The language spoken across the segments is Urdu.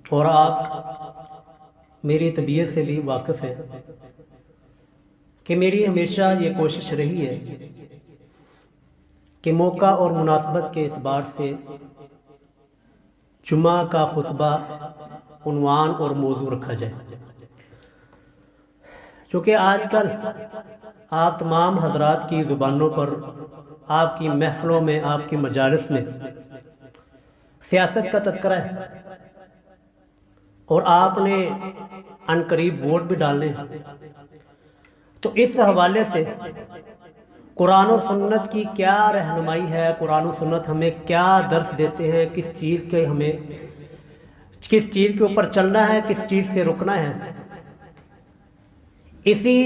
اور آپ میری طبیعت سے بھی واقف ہیں کہ میری ہمیشہ یہ کوشش رہی ہے کہ موقع اور مناسبت کے اعتبار سے جمعہ کا خطبہ عنوان اور موضوع رکھا جائے، چونکہ آج کل آپ تمام حضرات کی زبانوں پر، آپ کی محفلوں میں، آپ کی مجالس میں سیاست کا تذکرہ ہے، اور آپ نے عن قریب ووٹ بھی ڈالنے ہیں۔ تو اس حوالے سے قرآن و سنت کی کیا رہنمائی ہے، قرآن و سنت ہمیں کیا درس دیتے ہیں، کس چیز کے اوپر چلنا ہے، کس چیز سے رکنا ہے، اسی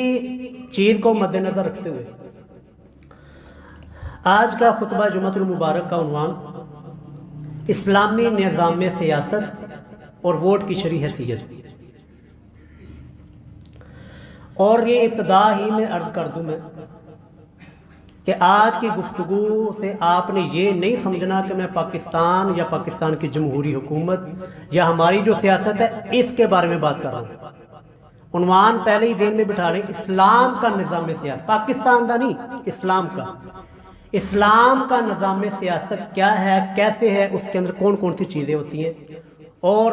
چیز کو مد نظر رکھتے ہوئے آج کا خطبہ جمعۃ المبارک کا عنوان اسلامی نظام سیاست اور ووٹ کی شرعی حیثیت، اور یہ ابتدا ہی میں عرض کر دوں میں کہ آج کی گفتگو سے آپ نے یہ نہیں سمجھنا کہ میں پاکستان یا پاکستان کی جمہوری حکومت یا ہماری جو سیاست ہے اس کے بارے میں بات کر رہا ہوں۔ عنوان پہلے ہی ذہن میں بٹھا لیں، اسلام کا نظام سیاست، پاکستان کا نہیں، اسلام کا نظام سیاست کیا ہے، کیسے ہے، اس کے اندر کون کون سی چیزیں ہوتی ہیں، اور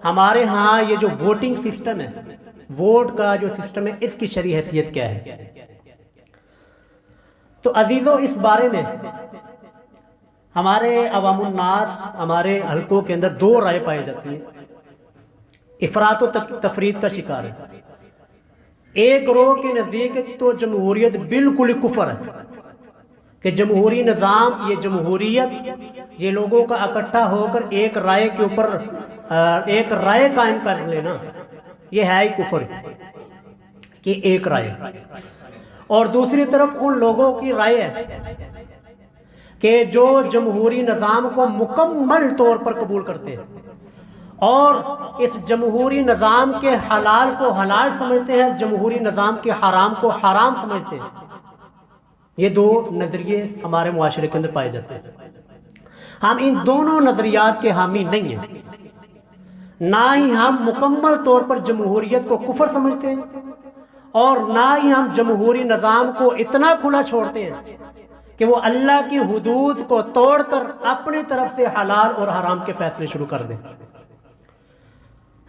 ہمارے ہاں یہ جو ووٹنگ سسٹم ہے، ووٹ کا جو سسٹم ہے، اس کی شرعی حیثیت کیا ہے۔ تو عزیزو، اس بارے میں ہمارے عوام الناس، ہمارے حلقوں کے اندر دو رائے پائی جاتی ہیں، افراط و تفرید کا شکار ہے۔ ایک گروہ کے نزدیک تو جمہوریت بالکل کفر ہے کہ جمہوری نظام، یہ جمہوریت، یہ لوگوں کا اکٹھا ہو کر ایک رائے کے اوپر ایک رائے قائم کر لینا، یہ ہے ہی کفر کہ ایک رائے۔ اور دوسری طرف ان لوگوں کی رائے ہے کہ جو جمہوری نظام کو مکمل طور پر قبول کرتے ہیں اور اس جمہوری نظام کے حلال کو حلال سمجھتے ہیں، جمہوری نظام کے حرام کو حرام سمجھتے ہیں۔ یہ دو نظریے ہمارے معاشرے کے اندر پائے جاتے ہیں۔ ہم ان دونوں نظریات کے حامی نہیں ہیں، نہ ہی ہم مکمل طور پر جمہوریت کو کفر سمجھتے ہیں، اور نہ ہی ہم جمہوری نظام کو اتنا کھلا چھوڑتے ہیں کہ وہ اللہ کی حدود کو توڑ کر اپنی طرف سے حلال اور حرام کے فیصلے شروع کر دیں۔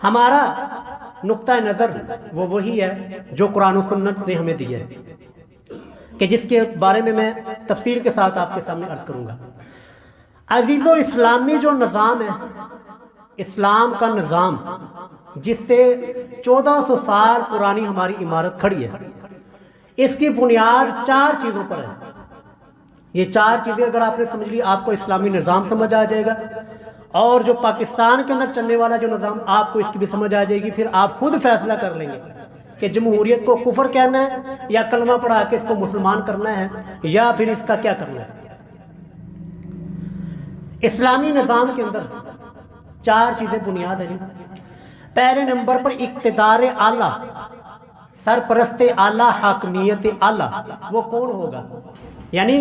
ہمارا نقطہ نظر وہ وہی ہے جو قرآن و سنت نے ہمیں دیا ہے، کہ جس کے بارے میں تفصیل کے ساتھ آپ کے سامنے عرض کروں گا۔ عزیزو، اسلامی جو نظام ہے، اسلام کا نظام جس سے 1400 سال پرانی ہماری عمارت کھڑی ہے، اس کی بنیاد 4 چیزوں پر ہے۔ یہ 4 چیزیں اگر آپ نے سمجھ لی، آپ کو اسلامی نظام سمجھ آ جائے گا، اور جو پاکستان کے اندر چلنے والا جو نظام، آپ کو اس کی بھی سمجھ آ جائے گی۔ پھر آپ خود فیصلہ کر لیں گے کہ جمہوریت کو کفر کہنا ہے، یا کلمہ پڑھا کے اس کو مسلمان کرنا ہے، یا پھر اس کا کیا کرنا ہے۔ اسلامی نظام کے اندر 4 چیزیں بنیاد ہیں۔ پہلے نمبر پر اقتدار اعلیٰ، سرپرست اعلیٰ، حاکمیت اعلیٰ۔ وہ کون ہوگا؟ یعنی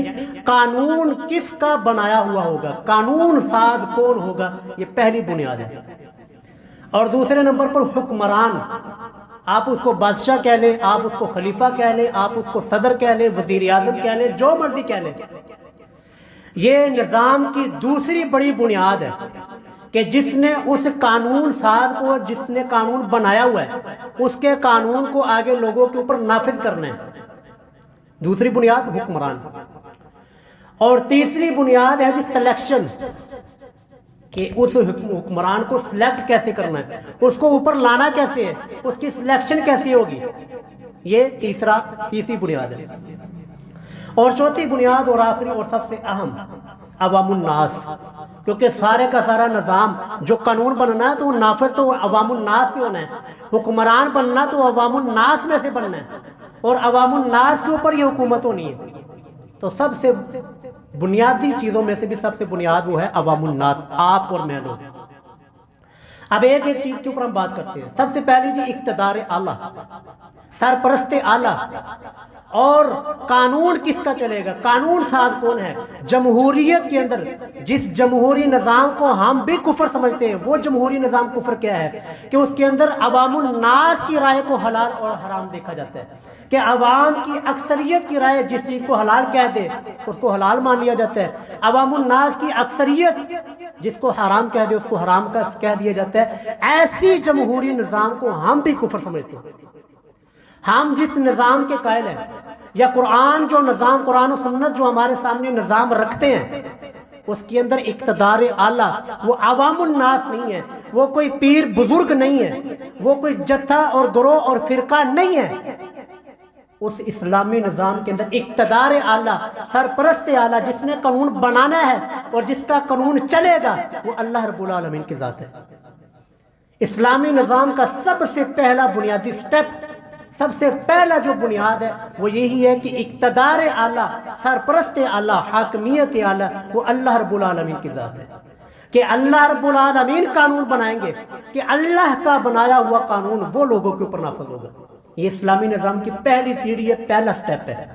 قانون کس کا بنایا ہوا ہوگا، قانون ساز کون ہوگا، یہ پہلی بنیاد ہے۔ اور دوسرے نمبر پر حکمران، آپ اس کو بادشاہ کہہ لیں، آپ اس کو خلیفہ کہہ لیں، آپ اس کو صدر کہہ لیں، وزیر اعظم کہہ لیں، جو مرضی کہہ لیں۔ یہ نظام کی دوسری بڑی بنیاد ہے کہ جس نے اس قانون ساز کو، جس نے قانون بنایا ہوا ہے، اس کے قانون کو آگے لوگوں کے اوپر نافذ کرنا ہے۔ دوسری بنیاد حکمران۔ اور تیسری بنیاد ہے جی سلیکشن، کہ اس حکمران کو سلیکٹ کیسے کرنا ہے، اس کو اوپر لانا کیسے ہے، اس کی سلیکشن کیسی ہوگی۔ یہ تیسری بنیاد ہے۔ اور چوتھی بنیاد اور آخری اور سب سے اہم، عوام الناس، کیونکہ سارے کا سارا نظام جو قانون بننا ہے تو وہ نافذ تو عوام الناس میں ہونا ہے، حکمران بننا تو عوام الناس میں سے بننا ہے، اور عوام الناس کے اوپر یہ حکومت ہونی ہے۔ تو سب سے بنیادی چیزوں میں سے بھی سب سے بنیاد وہ ہے عوام الناس، آپ اور میں لوگ۔ اب ایک ایک چیز کے اوپر ہم بات کرتے ہیں۔ سب سے پہلی جی اقتدار اعلیٰ، سرپرست اعلیٰ۔ اور قانون کس کا چلے گا؟ قانون ساز کون ہے؟ جمہوریت کے اندر جس جمہوری نظام کو ہم بھی کفر سمجھتے ہیں، وہ جمہوری نظام کفر کیا ہے کہ اس کے اندر عوام الناس کی رائے کو حلال اور حرام دیکھا جاتا ہے، کہ عوام کی اکثریت کی رائے جس چیز کو حلال کہہ دے اس کو حلال مان لیا جاتا ہے، عوام الناس کی اکثریت جس کو حرام کہہ دے اس کو حرام کا کہہ دیا جاتا ہے۔ ایسی جمہوری نظام کو ہم بھی کفر سمجھتے ہیں۔ ہم جس نظام کے قائل ہیں، یا قرآن جو نظام، قرآن و سنت جو ہمارے سامنے نظام رکھتے ہیں، اس کے اندر اقتدار اعلیٰ وہ عوام الناس نہیں ہے، وہ کوئی پیر بزرگ نہیں ہے، وہ کوئی جتھا اور گروہ اور فرقہ نہیں ہے۔ اس اسلامی نظام کے اندر اقتدار اعلیٰ، سرپرست اعلیٰ جس نے قانون بنانا ہے اور جس کا قانون چلے گا، وہ اللہ رب العالمین کی ذات ہے۔ اسلامی نظام کا سب سے پہلا بنیادی سٹیپ، سب سے پہلا جو بنیاد ہے وہ یہی ہے کہ اقتدار اعلیٰ، سرپرست اعلیٰ، حاکمیت اعلیٰ وہ اللہ رب العالمین کی ذات ہے، کہ اللہ رب العالمین قانون بنائیں گے، کہ اللہ کا بنایا ہوا قانون وہ لوگوں کے اوپر نافذ ہوگا۔ یہ اسلامی نظام کی پہلی سیڑھی ہے، پہلا سٹیپ ہے۔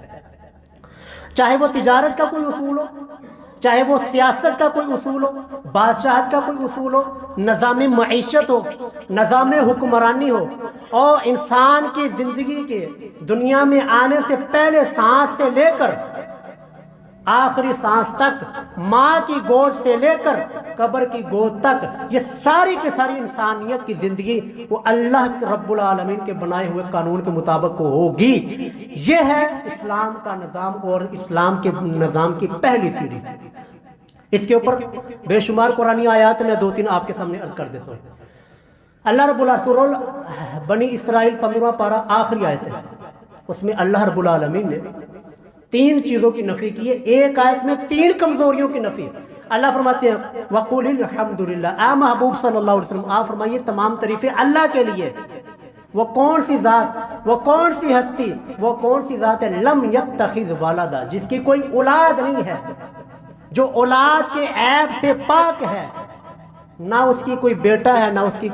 چاہے وہ تجارت کا کوئی اصول ہو، چاہے وہ سیاست کا کوئی اصول ہو، بادشاہت کا کوئی اصول ہو، نظام معیشت ہو، نظام حکمرانی ہو، اور انسان کی زندگی کے دنیا میں آنے سے پہلے سانس سے لے کر آخری سانس تک، ماں کی گود سے لے کر قبر کی گود تک، یہ ساری کی ساری انسانیت کی زندگی وہ اللہ رب العالمین کے بنائے ہوئے قانون کے مطابق ہوگی۔ یہ ہے اسلام کا نظام اور اسلام کے نظام کی پہلی سیڑھی۔ اس کے اوپر بے شمار قرآنی آیات میں 2-3 آپ کے سامنے عرض کر دیتا ہوں۔ اللہ رب العالمین بنی اسرائیل 15واں پارہ آخری آیت ہے، اس میں اللہ رب العالمین نے 3 چیزوں کی نفی کی ہے، ایک آیت میں 3 کمزوریوں کی نفی۔ اللہ فرماتے ہیں وَقُلِ الْحَمْدُلِلَّهِ، اے محبوب صلی اللہ علیہ وسلم آپ فرمائیے تمام تعریفیں اللہ کے لیے۔ وہ کون سی ذات، وہ کون سی ہستی، وہ کون سی ذات ہے لم یتخذ ولدا، جس کی کوئی اولاد نہیں ہے، جو اولاد کے عیب سے پاک ہے، نہ اس کی کوئی بیٹا ہے، نہ اس کی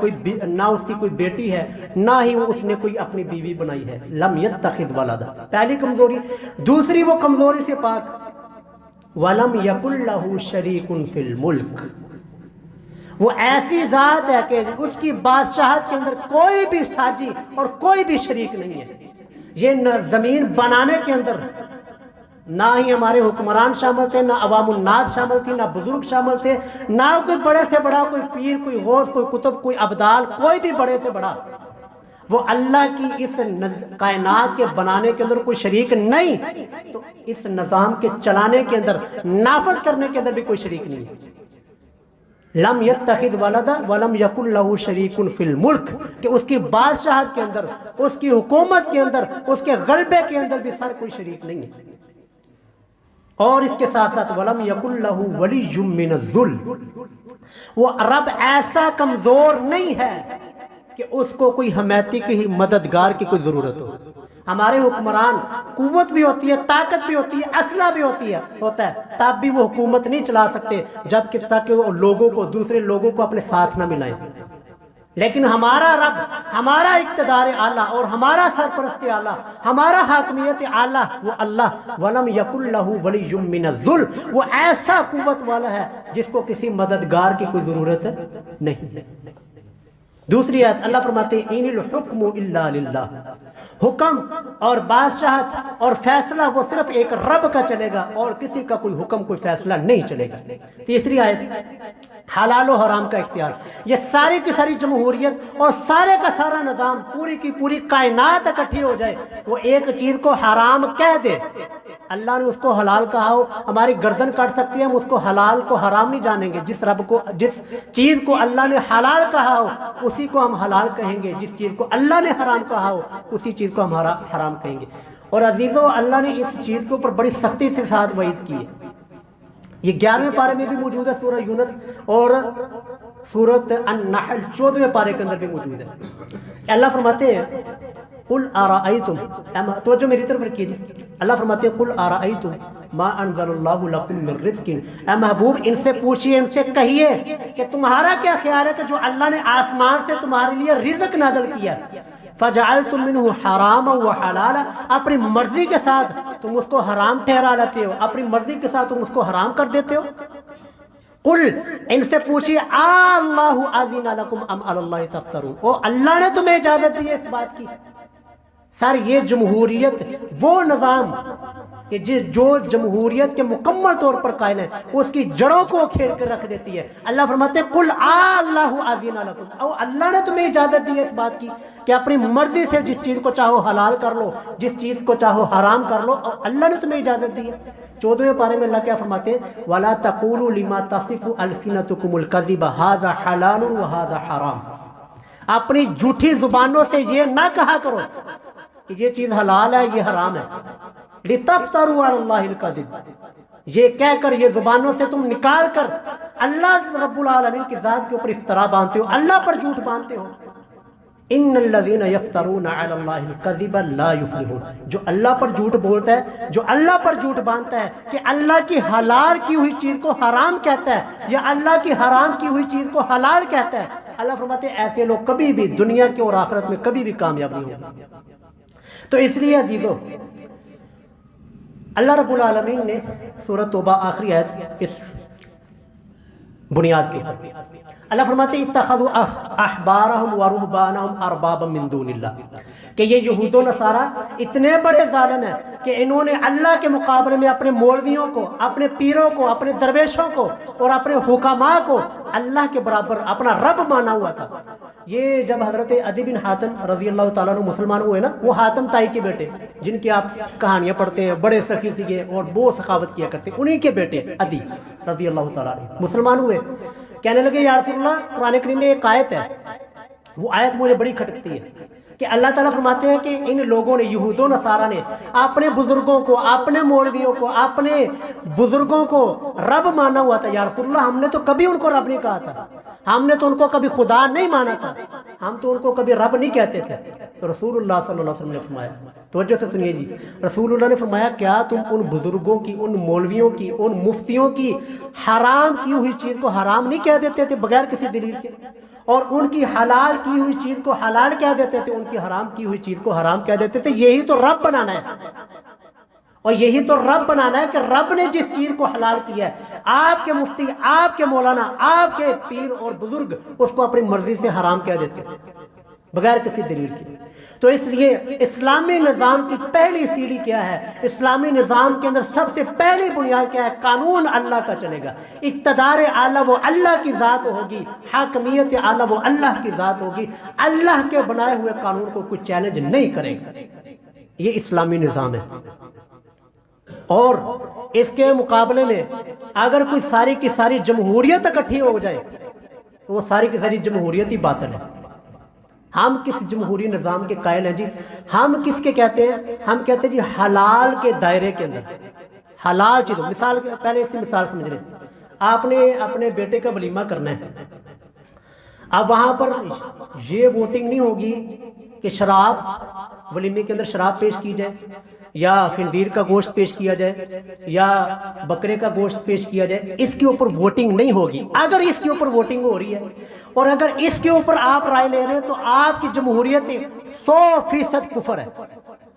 کوئی بیٹی ہے، نہ ہی اس نے کوئی اپنی بیوی بنائی ہے۔ لم یتخذ ولدا، پہلی کمزوری۔ دوسری وہ کمزوری سے پاک، وَلَمْ يَكُنْ لَهُ شَرِيكٌ فِي الْمُلْكِ، وہ ایسی ذات ہے کہ اس کی بادشاہت کے اندر کوئی بھی ساجی اور کوئی بھی شریک نہیں ہے۔ یہ زمین بنانے کے اندر نہ ہی ہمارے حکمران شامل تھے، نہ عوام الناس شامل تھی، نہ بزرگ شامل تھے، نہ کوئی بڑے سے بڑا، کوئی پیر، کوئی غوث، کوئی قطب، کوئی ابدال، کوئی بھی بڑے سے بڑا۔ وہ اللہ کی اس کائنات کے بنانے کے اندر کوئی شریک نہیں، تو اس نظام کے چلانے کے اندر، نافذ کرنے کے اندر بھی کوئی شریک نہیں ہے۔ لم یتخذ ولدا ولم یکن لہ شریک فی الملک، کہ اس کی بادشاہت کے اندر، اس کی حکومت کے اندر، اس کے غلبے کے اندر بھی سر کوئی شریک نہیں ہے۔ اور اس کے ساتھ ساتھ وَلَمْ يَكُنْ لَهُ وَلِيٌّ مِّنَ الذُّلِّ، وہ رب ایسا کمزور نہیں ہے کہ اس کو کوئی حمایتی کی مددگار کی کوئی ضرورت ہو۔ ہمارے حکمران قوت بھی ہوتی ہے، طاقت بھی ہوتی ہے، اسلحہ بھی ہوتا ہے، تب بھی وہ حکومت نہیں چلا سکتے جب کہ تاکہ وہ لوگوں کو، دوسرے لوگوں کو اپنے ساتھ نہ ملائیں۔ لیکن ہمارا رب، ہمارا اقتدار اعلیٰ اور ہمارا سرپرست اعلیٰ، ہمارا حاکمیت اعلیٰ وہ اللہ وَلَمْ يَكُنْ لَهُ وَلِيٌّ مِّنَ الذُّلِّ، وہ ایسا قوت والا ہے جس کو کسی مددگار کی کوئی ضرورت نہیں ہے۔ دوسری آیت اللہ فرماتے ہیں اِنِ الْحُكْمُ إِلَّا لِلَّهِ، حکم اور بادشاہت اور فیصلہ وہ صرف ایک رب کا چلے گا اور کسی کا کوئی حکم، کوئی فیصلہ نہیں چلے گا۔ تیسری آیت حلال و حرام کا اختیار، یہ ساری کی ساری جمہوریت اور سارے کا سارا نظام، پوری کی پوری کائنات اکٹھی ہو جائے، وہ ایک چیز کو حرام کہہ دے، اللہ نے اس کو حلال کہا ہو، ہماری گردن کاٹ سکتی ہے، ہم اس کو حلال کو حرام نہیں جانیں گے۔ جس چیز کو اللہ نے حلال کہا ہو اسی کو ہم حلال کہیں گے، جس چیز کو اللہ نے حرام کہا ہو اسی چیز کو ہم حرام کہیں گے۔ اور عزیزو، اللہ نے اس چیز کے اوپر بڑی سختی سے ساتھ وعید کی ہے۔ یہ 11ویں پارے میں بھی موجود ہے سورہ یونس، اور سورۃ النحل 14ویں پارے کے اندر بھی موجود ہے۔ اللہ فرماتے ہیں قُلْ أَرَأَيْتُمْ، توجہ میری طرف رکھیے، اللہ فرماتے ہیں قُلْ أَرَأَيْتُمْ مَا أَنزَلَ اللَّهُ لَكُم مِّن رِزْقٍ، اے محبوب ان سے پوچھئے، ان سے کہیے کہ تمہارا کیا خیال ہے کہ جو اللہ نے آسمان سے تمہارے لیے رزق نازل کیا، فجعلتم منہ حراما وحلالا، اپنی مرضی کے ساتھ تم اس کو حرام ٹھہرا لیتے ہو، اپنی مرضی کے ساتھ تم اس کو حرام کر دیتے ہو۔ قل، ان سے پوچھئے اللہ اذن لکم ام علی اللہ تفترون، او اللہ نے تمہیں اجازت دی ہے اس بات کی؟ سر یہ جمہوریت وہ نظام کہ جو جمہوریت کے مکمل طور پر قائل ہے، اس کی جڑوں کو کھیڑ کر رکھ دیتی ہے۔ اللہ فرماتے ہیں قل اللہ اذن لکم، او اللہ نے تمہیں اجازت دی ہے اس بات کی کہ اپنی مرضی سے جس چیز کو چاہو حلال کر لو، جس چیز کو چاہو حرام کر لو، اور اللہ نے تمہیں اجازت دی ہے۔ 14ویں پارے میں اللہ کیا فرماتے ہیں وَلَا تَقُولُوا لِمَا تَصِفُ أَلْسِنَتُكُمُ الْكَذِبَ هَذَا حَلَالٌ وَهَذَا حَرَامٌ، اپنی جھوٹی زبانوں سے یہ نہ کہا کرو کہ یہ چیز حلال ہے یہ حرام ہے۔ لِتَفْتَرُوا عَلَى اللَّهِ الْكَذِبَ، یہ کہہ کر، یہ زبانوں سے تم نکال کر اللہ رب العالمین کی ذات کے اوپر افترا باندھتے ہو، اللہ پر جھوٹ باندھتے ہو۔ ان الذین یفترون علی اللہ الکذب لا یفلحون، جو اللہ پر جھوٹ بولتا ہے، جو اللہ پر جھوٹ باندھتا ہے کہ اللہ کی حلال کی ہوئی چیز کو حرام کہتا ہے یا اللہ کی حرام کی ہوئی چیز کو حلال کہتا ہے، اللہ فرماتے ہیں ایسے لوگ کبھی بھی دنیا کے اور آخرت میں کبھی بھی کامیاب نہیں ہوگے۔ تو اس لیے عزیزو، اللہ رب العالمین نے سورۃ توبہ آخری آیت اس بنیاد کے اللہ فرماتے ہیں اتخذوا احبارہم ورہبانہم اربابا من دون اللہ، کہ یہ یہود و نصارہ اتنے بڑے ظالم ہیں کہ انہوں نے اللہ کے مقابلے میں اپنے مولویوں کو، اپنے پیروں کو، اپنے درویشوں کو اور اپنے حکماء کو اللہ کے برابر اپنا رب مانا ہوا تھا۔ یہ جب حضرت عدی بن حاتم رضی اللہ تعالیٰ عنہ مسلمان ہوئے نا، وہ حاتم تائی کے بیٹے جن کی آپ کہانیاں پڑھتے ہیں، بڑے سخی سیگے اور بہت سخاوت کیا کرتے، انہی کے بیٹے عدی رضی اللہ تعالیٰ عنہ مسلمان ہوئے۔ کہنے لگے یا رسول اللہ، قرآن کریم میں ایک آیت ہے، وہ آیت مجھے بڑی کھٹکتی ہے کہ اللہ تعالیٰ فرماتے ہیں کہ ان لوگوں نے، یہود و نصارہ نے اپنے بزرگوں کو، اپنے مولویوں کو، اپنے بزرگوں کو رب مانا ہوا تھا۔ یا رسول اللہ، ہم نے تو کبھی ان کو رب نہیں کہا تھا، ہم نے تو ان کو کبھی خدا نہیں مانا تھا، ہم تو ان کو کبھی رب نہیں کہتے تھے۔ تو رسول اللہ صلی اللہ علیہ وسلم نے فرمایا، توجہ سے سنیے جی، رسول اللہ نے فرمایا کیا تم ان بزرگوں کی، ان مولویوں کی، ان مفتیوں کی حرام کی ہوئی چیز کو حرام نہیں کہہ دیتے تھے بغیر کسی دلیل کے، اور ان کی حلال کی ہوئی چیز کو حلال کہہ دیتے تھے، ان کی حرام کی ہوئی چیز کو حرام کہہ دیتے تھے؟ یہی تو رب بنانا ہے، اور یہی تو رب بنانا ہے کہ رب نے جس چیز کو حلال کیا ہے، آپ کے مفتی، آپ کے مولانا، آپ کے پیر اور بزرگ اس کو اپنی مرضی سے حرام کہہ دیتے ہیں بغیر کسی دلیل کے۔ تو اس لیے اسلامی نظام کی پہلی سیڑھی کیا ہے؟ اسلامی نظام کے اندر سب سے پہلی بنیاد کیا ہے؟ قانون اللہ کا چلے گا، اقتدار اعلیٰ وہ اللہ کی ذات ہوگی، حاکمیت اعلیٰ وہ اللہ کی ذات ہوگی، اللہ کے بنائے ہوئے قانون کو کوئی چیلنج نہیں کرے گا۔ یہ اسلامی نظام ہے۔ اور اس کے مقابلے میں اگر کوئی ساری کی ساری جمہوریت اکٹھی ہو جائے تو وہ ساری کی ساری جمہوریت ہی باطل ہے۔ ہم کس جمہوری نظام کے قائل ہیں جی؟ ہم کس کے کہتے ہیں؟ ہم کہتے ہیں جی حلال کے دائرے کے اندر حلال چیزوں، مثال پہلے اس کی مثال سمجھ رہے ہیں، آپ نے اپنے بیٹے کا ولیمہ کرنا ہے، اب وہاں پر یہ ووٹنگ نہیں ہوگی کہ شراب، ولیمے کے اندر شراب پیش کی جائے یا خنزیر کا گوشت پیش کیا جائے یا بکرے کا گوشت پیش کیا جائے، اس کے اوپر ووٹنگ نہیں ہوگی۔ اگر اس کے اوپر ووٹنگ ہو رہی ہے اور اگر اس کے اوپر آپ رائے لے رہے ہیں تو آپ کی جمہوریت 100% کفر ہے۔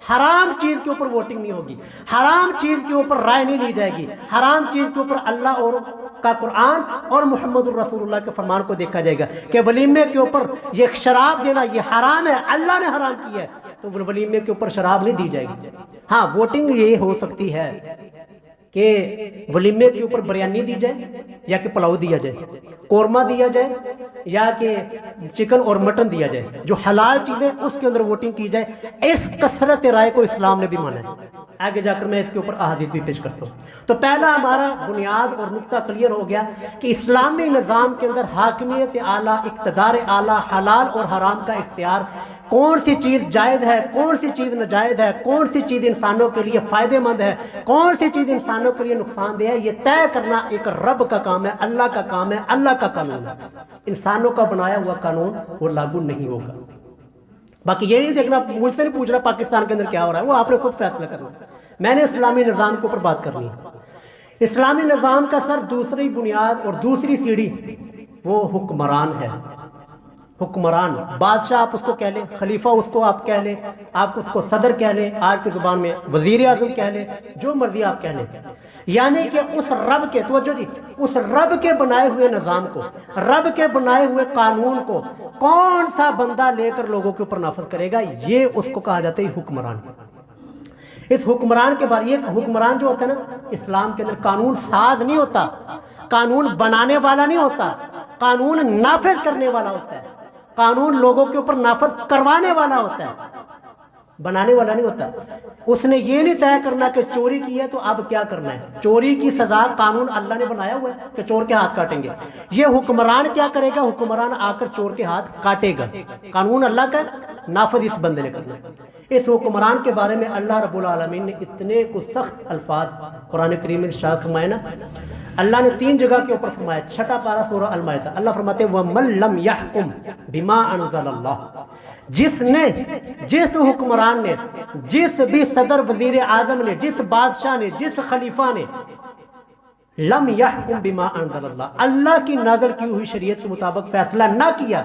حرام چیز کے اوپر ووٹنگ نہیں ہوگی، حرام چیز کے اوپر رائے نہیں لی جائے گی، حرام چیز کے اوپر اللہ اور کا قرآن اور محمد الرسول اللہ کے فرمان کو دیکھا جائے گا کہ ولیمے کے اوپر یہ شراب دینا یہ حرام ہے، اللہ نے حرام کیا ہے، تو ولیمے کے اوپر شراب نہیں دی جائے گی۔ ہاں ووٹنگ یہ ہو سکتی ہے کہ ولیمے کے اوپر بریانی دی جائے یا کہ پلاؤ دیا جائے، قورمہ دیا جائے یا کہ چکن اور مٹن دیا جائے، جو حلال چیزیں اس کے اندر ووٹنگ کی جائے۔ اس کثرت رائے کو اسلام نے بھی مانا ہے۔ آگے جا کر میں اس کے اوپر احادیث بھی پیش کرتا ہوں۔ تو پہلا ہمارا بنیاد اور نقطہ کلیئر ہو گیا کہ اسلامی نظام کے اندر حاکمیت اعلیٰ، اقتدار اعلیٰ، حلال اور حرام کا اختیار، کون سی چیز جائز ہے، کون سی چیز ناجائز ہے، کون سی چیز انسانوں کے لیے فائدہ مند ہے، کون سی چیز انسانوں کے لیے نقصان دہ ہے، یہ طے کرنا ایک رب کا کام ہے، اللہ کا کام ہے، اللہ کا قانون ہے۔ انسانوں کا بنایا ہوا قانون وہ لاگو نہیں ہوگا۔ باقی یہ نہیں دیکھنا، مجھ سے نہیں پوچھ رہا پاکستان کے اندر کیا ہو رہا ہے، وہ آپ نے خود فیصلہ کرنا۔ میں نے اسلامی نظام کے اوپر بات کرنی ہے۔ اسلامی نظام کا سر دوسری بنیاد اور دوسری سیڑھی وہ حکمران ہے۔ حکمران، بادشاہ آپ اس کو کہہ لیں، خلیفہ اس کو آپ کہہ لیں، آپ اس کو صدر کہہ لیں، آج کی زبان میں وزیر اعظم کہہ لیں، جو مرضی آپ کہہ لیں، یعنی کہ اس رب کے، توجہ جی، اس رب کے بنائے ہوئے نظام کو، رب کے بنائے ہوئے قانون کو کون سا بندہ لے کر لوگوں کے اوپر نافذ کرے گا، یہ اس کو کہا جاتا ہے حکمران۔ اس حکمران کے بارے، یہ حکمران جو ہوتا ہے نا اسلام کے اندر، قانون ساز نہیں ہوتا، قانون بنانے والا نہیں ہوتا، قانون نافذ کرنے والا ہوتا ہے، قانون لوگوں کے اوپر نافذ کروانے والا ہوتا ہے، بنانے والا نہیں ہوتا۔ اس نے یہ نہیں طے کرنا کہ چوری کی ہے تو اب کیا کرنا ہے، چوری کی سزا قانون اللہ نے بنایا ہوا ہے کہ چور کے ہاتھ کاٹیں گے، یہ حکمران کیا کرے گا، حکمران آ کر چور کے ہاتھ کاٹے گا، قانون اللہ کا نافذ اس بندے نے کرنا ہے۔ اس حکمران کے بارے میں اللہ رب العالمین نے اتنے کو سخت الفاظ قرآن کریم میں ارشاد فرمائے نا، اللہ نے 3 جگہ کے اوپر فرمایا، 6 پارہ سورہ المائدہ، اللہ فرماتے ہیں وَمَن لَمْ يَحْكُمْ بِمَا أَنزَلَ اللَّهُ، جس حکمران نے، جس بھی صدر وزیر اعظم نے، جس بادشاہ نے، جس خلیفہ نے لم يحكم بما انزل اللہ، اللہ کی نازل کی ہوئی شریعت کے مطابق فیصلہ نہ کیا،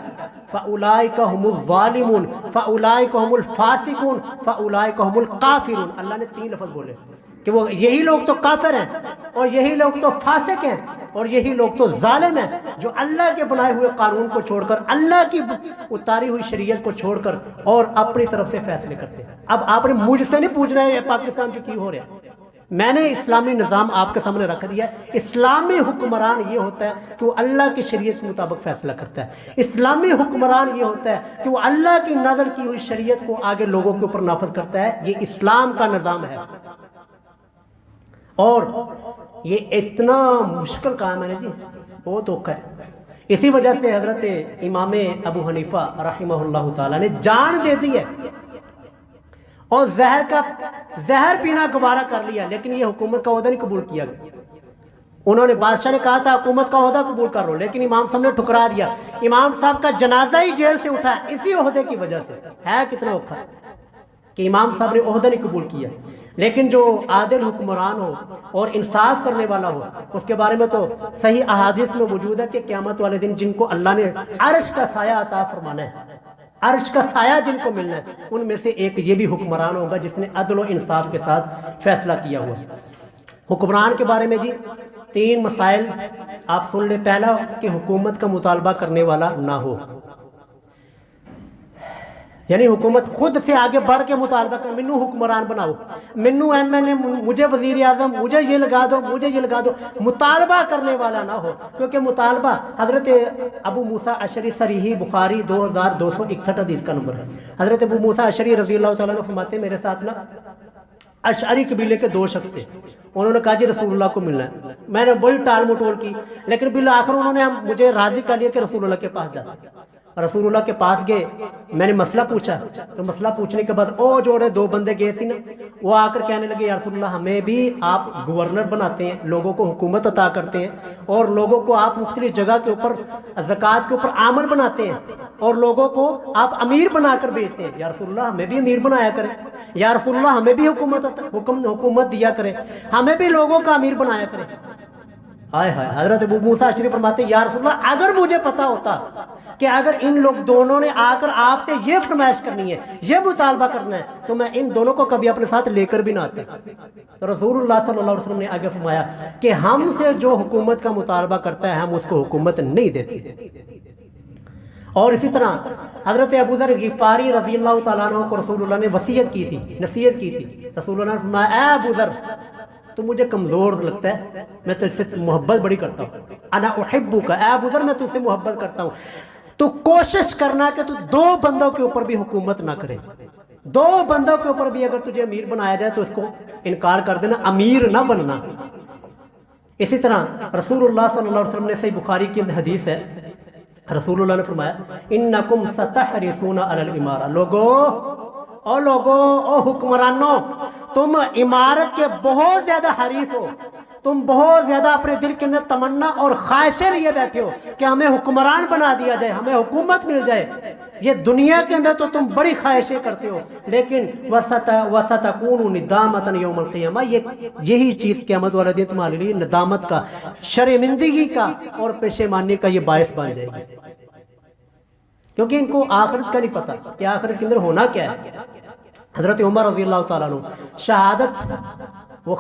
فاولئک هم الظالمون فاولئک هم الفاسقون فاولئک هم الکافرون، اللہ نے 3 لفظ بولے کہ وہ یہی لوگ تو کافر ہیں اور یہی لوگ تو فاسق ہیں اور یہی لوگ تو ظالم ہیں جو اللہ کے بنائے ہوئے قانون کو چھوڑ کر، اللہ کی اتاری ہوئی شریعت کو چھوڑ کر اور اپنی طرف سے فیصلے کرتے ہیں۔ اب آپ نے مجھ سے نہیں پوچھنا ہے یہ پاکستان جو کی ہو رہا ہے، میں نے اسلامی نظام آپ کے سامنے رکھ دیا ہے۔ اسلامی حکمران یہ ہوتا ہے کہ وہ اللہ کی شریعت کے مطابق فیصلہ کرتا ہے، اسلامی حکمران یہ ہوتا ہے کہ وہ اللہ کی نازل کی ہوئی شریعت کو آگے لوگوں کے اوپر نافذ کرتا ہے، یہ اسلام کا نظام ہے۔ اور یہ اتنا مشکل کام ہے نا جی، بہت اوکھا ہے۔ اسی وجہ سے حضرت امام ابو حنیفہ رحمہ اللہ تعالیٰ نے جان دے دی ہے اور زہر پینا گوارا کر لیا، لیکن یہ حکومت کا عہدہ نہیں قبول کیا گیا۔ انہوں نے، بادشاہ نے کہا تھا حکومت کا عہدہ قبول کر لو، لیکن امام صاحب نے ٹھکرا دیا۔ امام صاحب کا جنازہ ہی جیل سے اٹھا اسی عہدے کی وجہ سے۔ ہے کتنا اوکھا کہ امام صاحب نے عہدہ نہیں قبول کیا، لیکن جو عادل حکمران ہو اور انصاف کرنے والا ہو، اس کے بارے میں تو صحیح احادیث میں موجود ہے کہ قیامت والے دن جن کو اللہ نے عرش کا سایہ عطا فرمانا ہے، عرش کا سایہ جن کو ملنا ہے، ان میں سے ایک یہ بھی حکمران ہوگا جس نے عدل و انصاف کے ساتھ فیصلہ کیا ہوا۔ حکمران کے بارے میں جی 3 مسائل آپ سن لیں۔ پہلا کہ حکومت کا مطالبہ کرنے والا نہ ہو، یعنی حکومت خود سے آگے بڑھ کے مطالبہ کر، منو حکمران بناؤ، منو ایم این اے، مجھے وزیر اعظم، مجھے یہ لگا دو، مجھے یہ لگا دو، مطالبہ کرنے والا نہ ہو۔ کیونکہ مطالبہ، حضرت ابو موسیٰ اشعری، صحیح بخاری 2261 حدیث کا نمبر ہے، حضرت ابو موسیٰ اشعری رضی اللہ تعالیٰ عنہ فرماتے ہیں میرے ساتھ نا اشعری قبیلے کے 2 شخص تھے، انہوں نے کہا جی رسول اللہ کو ملنا ہے، میں نے بڑی ٹال مٹول کی، لیکن بالآخر انہوں نے مجھے راضی کر لیا کہ رسول اللہ کے پاس جاتا۔ رسول اللہ کے پاس گئے، میں نے مسئلہ پوچھا، تو مسئلہ پوچھنے کے بعد او جوڑے 2 بندے گئے تھے نا، وہ آ کر کہنے لگے یا رسول اللہ ہمیں بھی آپ گورنر بناتے ہیں، لوگوں کو حکومت عطا کرتے ہیں، اور لوگوں کو آپ مختلف جگہ کے اوپر زکوٰۃ کے اوپر عامل بناتے ہیں، اور لوگوں کو آپ امیر بنا کر بھیجتے ہیں، یا رسول اللہ ہمیں بھی امیر بنایا کریں، یا رسول اللہ ہمیں بھی حکومت دیا کریں، ہمیں بھی لوگوں کا امیر بنایا کریں۔ آئے ہائے، حضرت ابو موسیٰ اشعری فرماتے ہیں یا رسول اللہ اگر مجھے پتا ہوتا کہ اگر ان لوگ دونوں نے آ کر آپ سے یہ فرمائش کرنی ہے، یہ مطالبہ کرنا ہے، تو میں ان دونوں کو کبھی اپنے ساتھ لے کر بھی نہ آتا۔ تو رسول اللہ صلی اللہ علیہ وسلم نے آگے فرمایا کہ ہم سے جو حکومت کا مطالبہ کرتا ہے ہم اس کو حکومت نہیں دیتے۔ اور اسی طرح حضرت ابو ذر غفاری رضی اللہ تعالیٰ عنہ کو رسول اللہ نے وصیت کی تھی، نصیحت کی تھی۔ رسول اللہ نے فرمایا اے ابو ذر تو مجھے کمزور لگتا ہے، میں تجھ سے محبت بڑی کرتا ہوں، انا احبک، اے ابو ذر میں تجھ سے محبت کرتا ہوں، تو کوشش کرنا کہ تو 2 بندوں کے اوپر بھی حکومت نہ کرے، 2 بندوں کے اوپر بھی اگر تجھے امیر بنایا جائے تو اس کو انکار کر دینا، امیر نہ بننا۔ اسی طرح رسول اللہ صلی اللہ علیہ وسلم نے صحیح بخاری کی حدیث ہے، رسول اللہ نے فرمایا انکم ستحرسون علی الامارہ، لوگو حکمرانوں تم امارت کے بہت زیادہ حریص ہو، تم بہت زیادہ اپنے دل کے اندر تمنا اور خواہشیں لیے بیٹھے ہو کہ ہمیں حکمران بنا دیا جائے، ہمیں حکومت مل جائے، یہ دنیا کے اندر تو تم بڑی خواہشیں کرتے ہو، لیکن وَسَتَكُونُ نِدَامَةً يَوْمَ الْقِيَامَةِ، یہی چیز قیامت والے دن تمہارے لیے ندامت کا، شرمندگی کا اور پشیمانی کا یہ باعث بن جائے گی۔ کیونکہ ان کو آخرت کا نہیں پتہ کہ آخرت کے اندر ہونا کیا ہے۔ حضرت عمر رضی اللہ تعالیٰ عنہ شہادت، وہ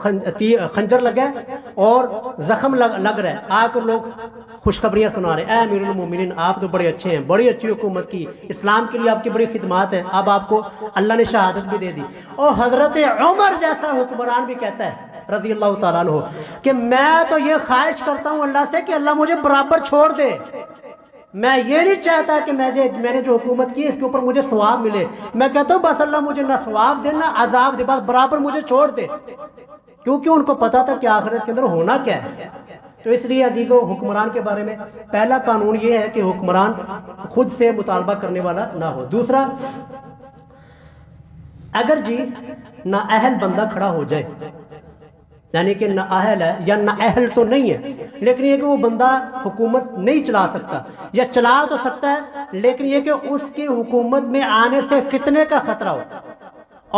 خنجر لگا ہے اور زخم لگ رہا ہے، آ کر لوگ خوشخبریاں سنا رہے ہیں، اے امیر المومنین آپ تو بڑے اچھے ہیں، بڑی اچھی حکومت کی، اسلام کے لیے آپ کی بڑی خدمات ہیں، اب آپ کو اللہ نے شہادت بھی دے دی۔ اور حضرت عمر جیسا حکمران بھی کہتا ہے رضی اللہ تعالیٰ عنہ کہ میں تو یہ خواہش کرتا ہوں اللہ سے کہ اللہ مجھے برابر چھوڑ دے، میں یہ نہیں چاہتا کہ میں نے جو حکومت کی اس کے اوپر مجھے ثواب ملے، میں کہتا ہوں بس اللہ مجھے نہ ثواب دے نہ عذاب دے، بس برابر مجھے چھوڑ دے، کیونکہ ان کو پتا تھا کہ آخرت کے اندر ہونا کیا ہے۔ تو اس لیے عزیزو، حکمران کے بارے میں پہلا قانون یہ ہے کہ حکمران خود سے مطالبہ کرنے والا نہ ہو۔ دوسرا، اگر جی نااہل بندہ کھڑا ہو جائے، یعنی کہ نااہل ہے یا نااہل تو نہیں ہے لیکن یہ کہ وہ بندہ حکومت نہیں چلا سکتا، یا چلا تو سکتا ہے لیکن یہ کہ اس کی حکومت میں آنے سے فتنے کا خطرہ ہو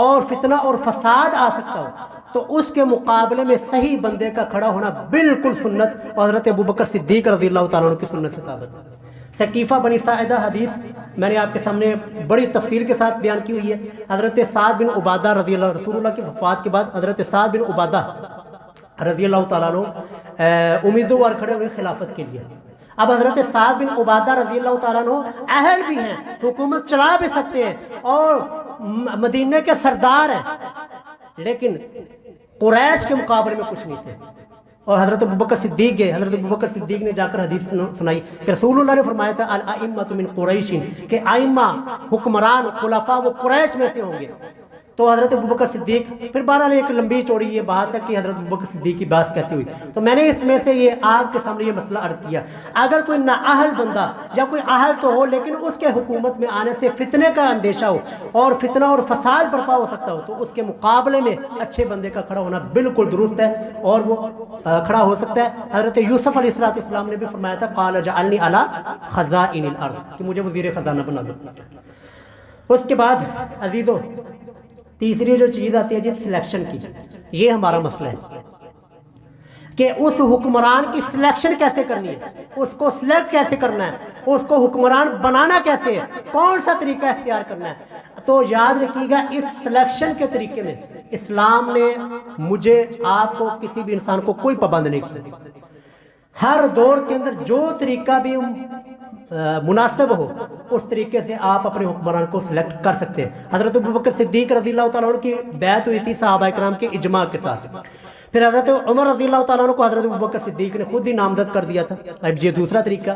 اور فتنہ اور فساد آ سکتا ہو، تو اس کے مقابلے میں صحیح بندے کا کھڑا ہونا بالکل سنت اور حضرت ابوبکر صدیق رضی اللہ تعالیٰ عنہ کی سنت سے ثابت ہے۔ ثقیفہ بنی ساعدہ حدیث میں نے آپ کے سامنے بڑی تفصیل کے ساتھ بیان کی ہوئی ہے۔ حضرت سعد بن عبادہ رضی اللہ، رسول اللہ کی وفات کے بعد حضرت سعد بن عبادہ رضی اللہ تعالیٰ عنہ امیدوار کھڑے ہوئے خلافت کے لیے۔ اب حضرت سعد بن عبادہ رضی اللہ تعالیٰ عنہ اہل بھی ہیں، حکومت چلا بھی سکتے ہیں اور مدینہ کے سردار ہیں، لیکن قریش کے مقابلے میں کچھ نہیں تھے۔ اور حضرت ابوبکر صدیق گئے، حضرت ابوبکر صدیق نے جا کر حدیث سنائی کہ رسول اللہ نے فرمایا تھا الائمۃ من قریش، کہ ائمہ حکمران خلفاء وہ قریش میں سے ہوں گے۔ تو حضرت ابوبکر صدیق، پھر بہرحال ایک لمبی چوڑی یہ بات ہے کہ حضرت ابوبکر صدیق کی بات کہتی ہوئی، تو میں نے اس میں سے یہ آپ کے سامنے یہ مسئلہ عرض کیا، اگر کوئی نااہل بندہ یا کوئی اہل تو ہو لیکن اس کے حکومت میں آنے سے فتنے کا اندیشہ ہو اور فتنہ اور فساد برپا ہو سکتا ہو، تو اس کے مقابلے میں اچھے بندے کا کھڑا ہونا بالکل درست ہے اور وہ کھڑا ہو سکتا ہے۔ حضرت یوسف علیہ السلام نے بھی فرمایا تھا قال اجعلنی علی خزائن الارض، کہ مجھے وزیر خزانہ بنا دو۔ اس کے بعد عزیزو، تیسری جو چیز آتی ہے جی سلیکشن کی، یہ ہمارا مسئلہ ہے کہ اس حکمران کی سلیکشن کیسے کرنی ہے، اس کو سلیکٹ کیسے کرنا ہے، اس کو حکمران بنانا کیسے ہے، کون سا طریقہ اختیار کرنا ہے۔ تو یاد رکھیے گا اس سلیکشن کے طریقے میں اسلام نے مجھے آپ کو کسی بھی انسان کو کوئی پابند نہیں کیا، ہر دور کے اندر جو طریقہ بھی مناسب ہو اس طریقے سے آپ اپنے حکمران کو سلیکٹ کر سکتے ہیں۔ حضرت ابوبکر صدیق رضی اللہ تعالیٰ عنہ کی بیعت ہوئی تھی صحابہ کرام کے اجماع کے ساتھ، پھر حضرت عمر رضی اللہ تعالیٰ عنہ کو حضرت ابوبکر صدیق نے خود ہی نامزد کر دیا تھا، اب یہ دوسرا طریقہ۔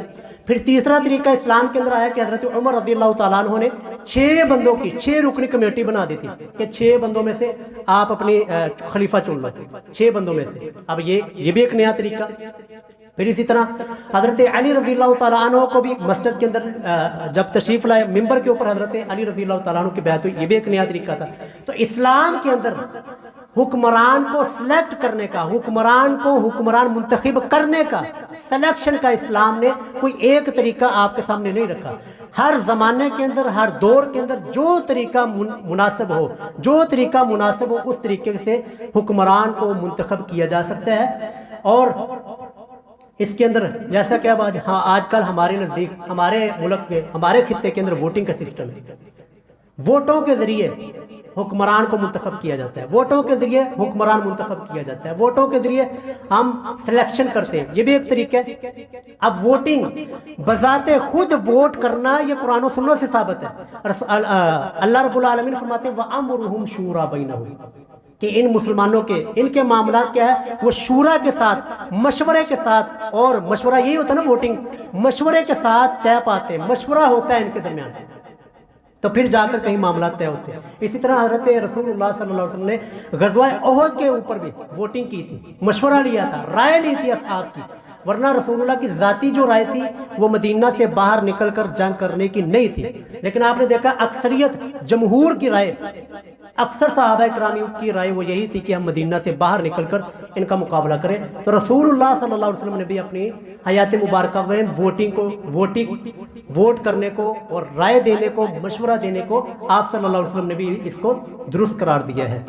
پھر تیسرا طریقہ اسلام کے اندر آیا کہ حضرت عمر رضی اللہ تعالیٰ عنہ نے 6 بندوں کی 6 رکنی کمیٹی بنا دی تھی کہ 6 بندوں میں سے آپ اپنی خلیفہ چن لو، 6 بندوں میں سے۔ اب یہ بھی ایک نیا طریقہ۔ پھر اسی طرح حضرت علی رضی اللہ تعالیٰ عنہ کو بھی مسجد کے اندر جب تشریف لائے ممبر کے اوپر حضرت علی رضی اللہ تعالیٰ عنہ کی بیعت ہوئی، یہ بھی ایک نیا طریقہ تھا۔ تو اسلام کے اندر حکمران کو سلیکٹ کرنے کا، حکمران کو حکمران منتخب کرنے کا، سلیکشن کا اسلام نے کوئی ایک طریقہ آپ کے سامنے نہیں رکھا۔ ہر زمانے کے اندر، ہر دور کے اندر جو طریقہ مناسب ہو، جو طریقہ مناسب ہو اس طریقے سے حکمران کو منتخب کیا جا سکتا ہے۔ اور اس کے اندر جیسا کہ اب آج کل ہمارے نزدیک، ہمارے ملک میں، ہمارے خطے کے اندر ووٹنگ کا سسٹم ہے، ووٹوں کے ذریعے حکمران کو منتخب کیا جاتا ہے، ووٹوں کے ذریعے حکمران منتخب کیا جاتا ہے، ووٹوں کے ذریعے ہم سلیکشن کرتے ہیں، یہ بھی ایک طریقہ ہے۔ اب ووٹنگ بذات خود ووٹ کرنا یہ قرآن و سنت سے ثابت ہے۔ اللہ رب العالمین فرماتے ہیں وَأَمْرُهُمْ شُورَى بَيْنَهُمْ، کہ ان مسلمانوں کے، ان کے معاملات کیا ہے، وہ شورا کے ساتھ، مشورے کے ساتھ، اور مشورہ یہی ہوتا ہے نا ووٹنگ، مشورے کے ساتھ طے پاتے ہیں، مشورہ ہوتا ہے ان کے درمیان، تو پھر جا کر کہیں معاملات طے ہوتے ہیں۔ اسی طرح حضرت رسول اللہ صلی اللہ علیہ وسلم نے غزوہ احد کے اوپر بھی ووٹنگ کی تھی، مشورہ لیا تھا، رائے لی تھی اصحاب کی، ورنہ رسول اللہ کی ذاتی جو رائے تھی وہ مدینہ سے باہر نکل کر جنگ کرنے کی نہیں تھی، لیکن آپ نے دیکھا اکثریت جمہور کی رائے، اکثر صحابہ کرام کی رائے وہ یہی تھی کہ ہم مدینہ سے باہر نکل کر ان کا مقابلہ کریں۔ تو رسول اللہ صلی اللہ علیہ وسلم نے بھی اپنی حیات مبارکہ میں ووٹ کرنے کو اور رائے دینے کو، مشورہ دینے کو آپ صلی اللہ علیہ وسلم نے بھی اس کو درست قرار دیا ہے۔